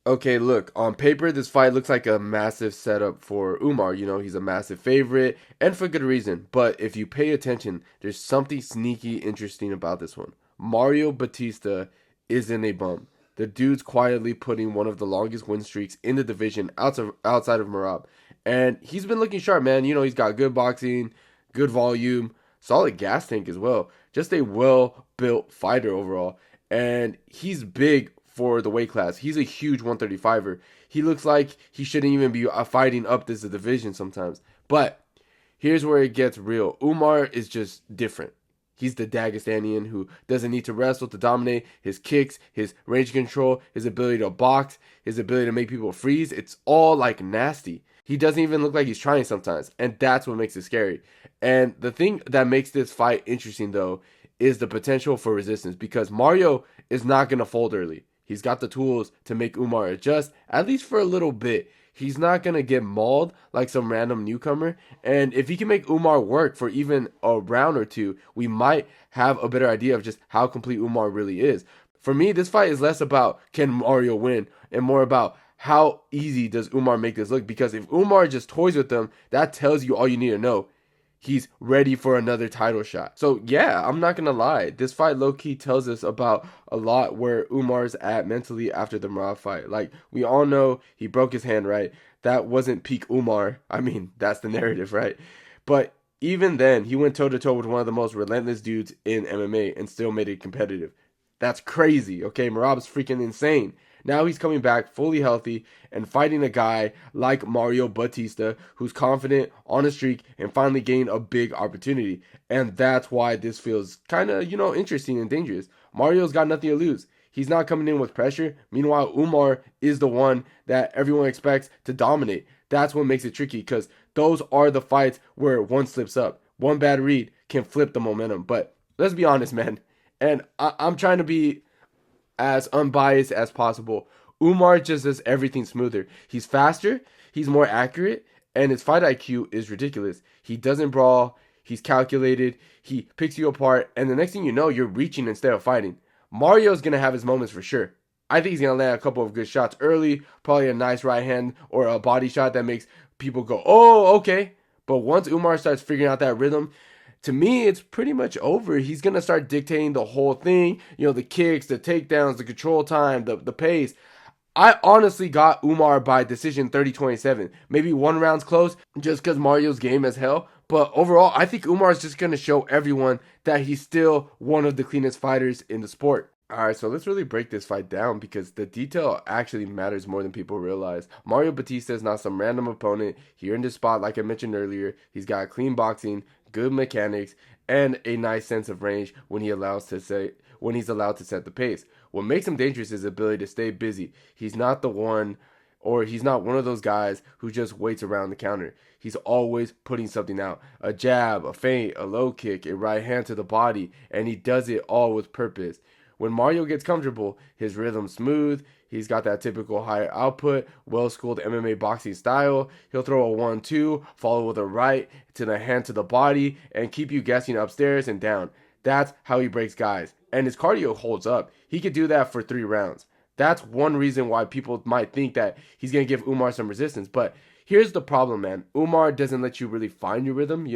Okay, look, on paper, this fight looks like a massive setup for Umar. You know, he's a massive favorite, and for good reason. But if you pay attention, there's something sneaky interesting about this one. Mario Batista isn't a bum. The dude's quietly putting one of the longest win streaks in the division outside of Marab. And he's been looking sharp, man. You know, he's got good boxing, good volume, solid gas tank as well. Just a well built fighter overall. And he's big for the weight class. He's a huge 135er. He looks like he shouldn't even be fighting up this division sometimes. But here's where it gets real. Umar is just different. He's the Dagestanian who doesn't need to wrestle to dominate. His kicks, his range control, his ability to box, his ability to make people freeze, it's all like nasty. He doesn't even look like he's trying sometimes, and that's what makes it scary. And the thing that makes this fight interesting, though, is the potential for resistance because Mario is not going to fold early. He's got the tools to make Umar adjust, at least for a little bit. He's not going to get mauled like some random newcomer. And if he can make Umar work for even a round or two, we might have a better idea of just how complete Umar really is. For me, this fight is less about can Mario win and more about how easy does Umar make this look. Because if Umar just toys with them, that tells you all you need to know. He's ready for another title shot. So yeah, I'm not gonna lie. This fight low-key tells us about a lot where Umar's at mentally after the Murad fight. Like, we all know he broke his hand, right? That wasn't peak Umar. I mean, that's the narrative, right? But even then, he went toe-to-toe with one of the most relentless dudes in MMA and still made it competitive. That's crazy, okay? Marab's freaking insane. Now he's coming back fully healthy and fighting a guy like Mario Bautista who's confident, on a streak, and finally gained a big opportunity. And that's why this feels kind of, interesting and dangerous. Mario's got nothing to lose. He's not coming in with pressure. Meanwhile, Umar is the one that everyone expects to dominate. That's what makes it tricky because those are the fights where one slips up. One bad read can flip the momentum. But let's be honest, man. And I'm trying to be as unbiased as possible. Umar just does everything smoother. He's faster, he's more accurate, and his fight IQ is ridiculous. He doesn't brawl, he's calculated, he picks you apart, and the next thing you know, you're reaching instead of fighting. Mario's gonna have his moments for sure. I think he's gonna land a couple of good shots early, probably a nice right hand or a body shot that makes people go, oh, okay. But once Umar starts figuring out that rhythm, to me, it's pretty much over. He's going to start dictating the whole thing. The kicks, the takedowns, the control time, the pace. I honestly got Umar by decision 30-27. Maybe one round's close just because Mario's game as hell. But overall, I think Umar's just going to show everyone that he's still one of the cleanest fighters in the sport. Alright, so let's really break this fight down because the detail actually matters more than people realize. Mario Batista is not some random opponent. He earned his spot like I mentioned earlier. He's got clean boxing, good mechanics, and a nice sense of range when he's allowed to set the pace. What makes him dangerous is his ability to stay busy. He's not one of those guys who just waits around the counter. He's always putting something out. A jab, a feint, a low kick, a right hand to the body, and he does it all with purpose. When Mario gets comfortable, his rhythm's smooth. He's got that typical higher output, well-schooled MMA boxing style. He'll throw a 1-2, follow with a right to the hand to the body, and keep you guessing upstairs and down. That's how he breaks guys. And his cardio holds up. He could do that for 3 rounds. That's one reason why people might think that he's going to give Umar some resistance. But here's the problem, man. Umar doesn't let you really find your rhythm,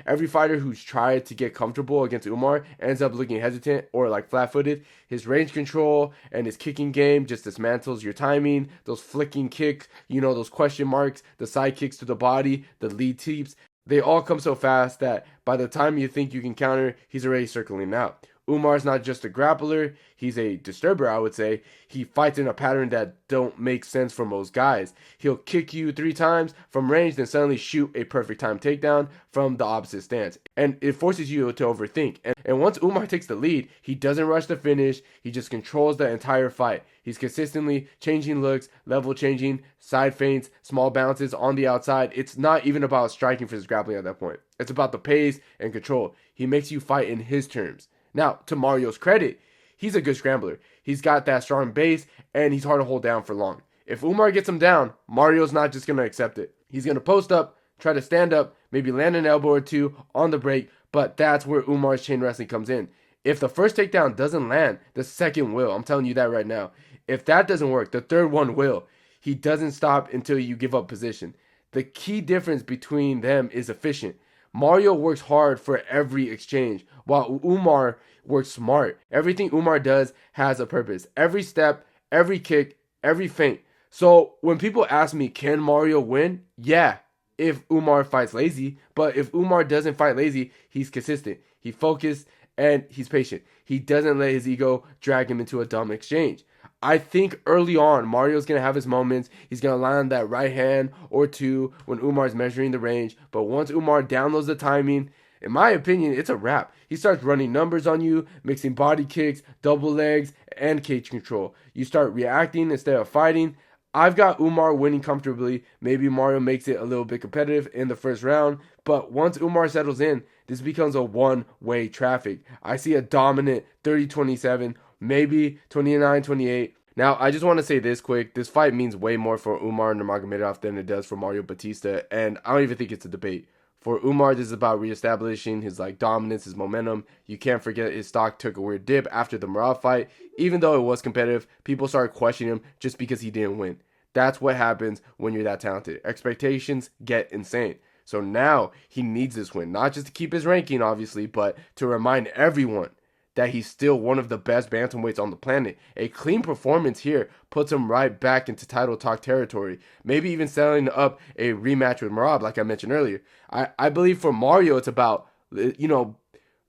Every fighter who's tried to get comfortable against Umar ends up looking hesitant or like flat-footed. His range control and his kicking game just dismantles your timing. Those flicking kicks, those question marks, the side kicks to the body, the lead teeps. They all come so fast that by the time you think you can counter, he's already circling out. Umar's not just a grappler, he's a disturber, I would say. He fights in a pattern that don't make sense for most guys. He'll kick you 3 times from range, then suddenly shoot a perfect time takedown from the opposite stance. And it forces you to overthink. And once Umar takes the lead, he doesn't rush the finish, he just controls the entire fight. He's consistently changing looks, level changing, side feints, small bounces on the outside. It's not even about striking for his grappling at that point. It's about the pace and control. He makes you fight in his terms. Now, to Mario's credit, he's a good scrambler. He's got that strong base, and he's hard to hold down for long. If Umar gets him down, Mario's not just going to accept it. He's going to post up, try to stand up, maybe land an elbow or two on the break, but that's where Umar's chain wrestling comes in. If the first takedown doesn't land, the second will. I'm telling you that right now. If that doesn't work, the third one will. He doesn't stop until you give up position. The key difference between them is efficient. Mario works hard for every exchange, while Umar works smart. Everything Umar does has a purpose. Every step, every kick, every feint. So when people ask me, can Mario win? Yeah, if Umar fights lazy. But if Umar doesn't fight lazy, he's consistent. He focused and he's patient. He doesn't let his ego drag him into a dumb exchange. I think early on, Mario's going to have his moments. He's going to land that right hand or two when Umar's measuring the range. But once Umar downloads the timing, in my opinion, it's a wrap. He starts running numbers on you, mixing body kicks, double legs, and cage control. You start reacting instead of fighting. I've got Umar winning comfortably. Maybe Mario makes it a little bit competitive in the first round. But once Umar settles in, this becomes a one-way traffic. I see a dominant 30-27, maybe 29-28. Now, I just want to say this quick. This fight means way more for Umar Nurmagomedov than it does for Mario Bautista. And I don't even think it's a debate. For Umar, this is about reestablishing his dominance, his momentum. You can't forget his stock took a weird dip after the Merab fight. Even though it was competitive, people started questioning him just because he didn't win. That's what happens when you're that talented. Expectations get insane. So now he needs this win, not just to keep his ranking, obviously, but to remind everyone that he's still one of the best bantamweights on the planet. A clean performance here puts him right back into title talk territory. Maybe even setting up a rematch with Merab, like I mentioned earlier. I believe for Mario, it's about,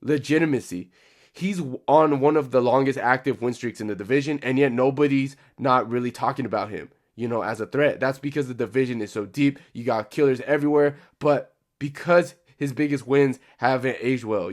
legitimacy. He's on one of the longest active win streaks in the division, and yet nobody's not really talking about him, as a threat. That's because the division is so deep. You got killers everywhere, but because his biggest wins haven't aged well,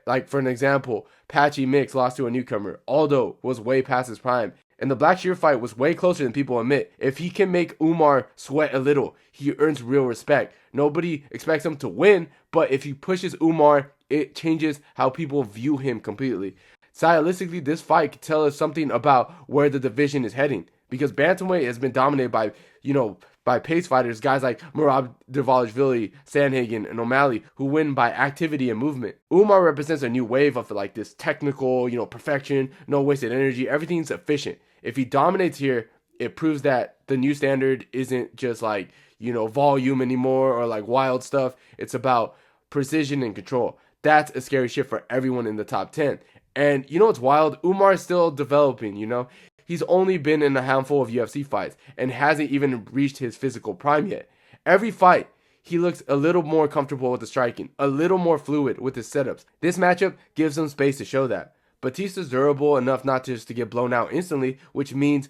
like for an example, Patchy Mix lost to a newcomer. Aldo was way past his prime. And the Black Shear fight was way closer than people admit. If he can make Umar sweat a little, he earns real respect. Nobody expects him to win, but if he pushes Umar, it changes how people view him completely. Stylistically, this fight could tell us something about where the division is heading. Because bantamweight has been dominated by pace fighters, guys like Merab Dvalishvili, Sandhagen, and O'Malley, who win by activity and movement. Umar represents a new wave of this technical, perfection, no wasted energy. Everything's efficient. If he dominates here, it proves that the new standard isn't just volume anymore or wild stuff. It's about precision and control. That's a scary shit for everyone in the top 10. And what's wild? Umar is still developing, He's only been in a handful of UFC fights and hasn't even reached his physical prime yet. Every fight, he looks a little more comfortable with the striking, a little more fluid with his setups. This matchup gives him space to show that. Batista's durable enough not just to get blown out instantly, which means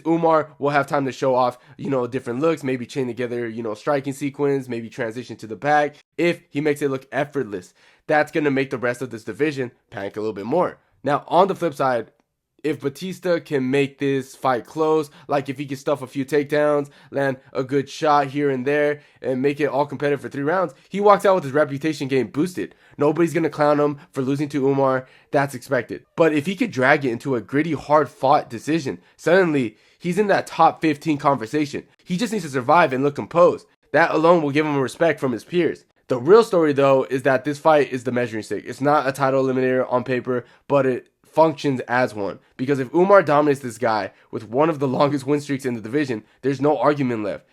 Umar will have time to show off, different looks, maybe chain together, striking sequence, maybe transition to the back. If he makes it look effortless, that's going to make the rest of this division panic a little bit more. Now, on the flip side, if Batista can make this fight close, if he can stuff a few takedowns, land a good shot here and there, and make it all competitive for 3 rounds, he walks out with his reputation getting boosted. Nobody's going to clown him for losing to Umar. That's expected. But if he could drag it into a gritty, hard-fought decision, suddenly he's in that top 15 conversation. He just needs to survive and look composed. That alone will give him respect from his peers. The real story, though, is that this fight is the measuring stick. It's not a title eliminator on paper, but it functions as one. Because if Umar dominates this guy with one of the longest win streaks in the division, there's no argument left.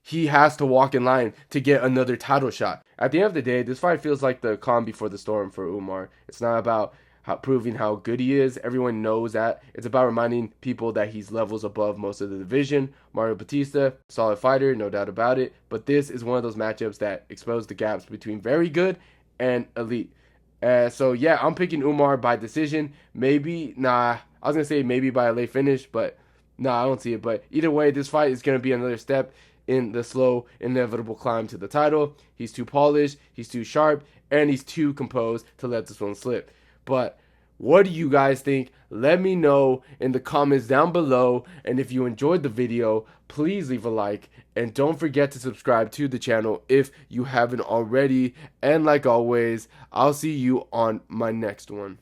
He has to walk in line to get another title shot. At the end of the day, this fight feels like the calm before the storm for Umar. It's not about proving how good he is. Everyone knows that. It's about reminding people that he's levels above most of the division. Mario Bautista, solid fighter, no doubt about it. But this is one of those matchups that expose the gaps between very good and elite. So yeah, I'm picking Umar by decision. Maybe by a late finish, but I don't see it. But either way, this fight is going to be another step in the slow, inevitable climb to the title. He's too polished, he's too sharp, and he's too composed to let this one slip. But what do you guys think? Let me know in the comments down below. And if you enjoyed the video, please leave a like. And don't forget to subscribe to the channel if you haven't already. And like always, I'll see you on my next one.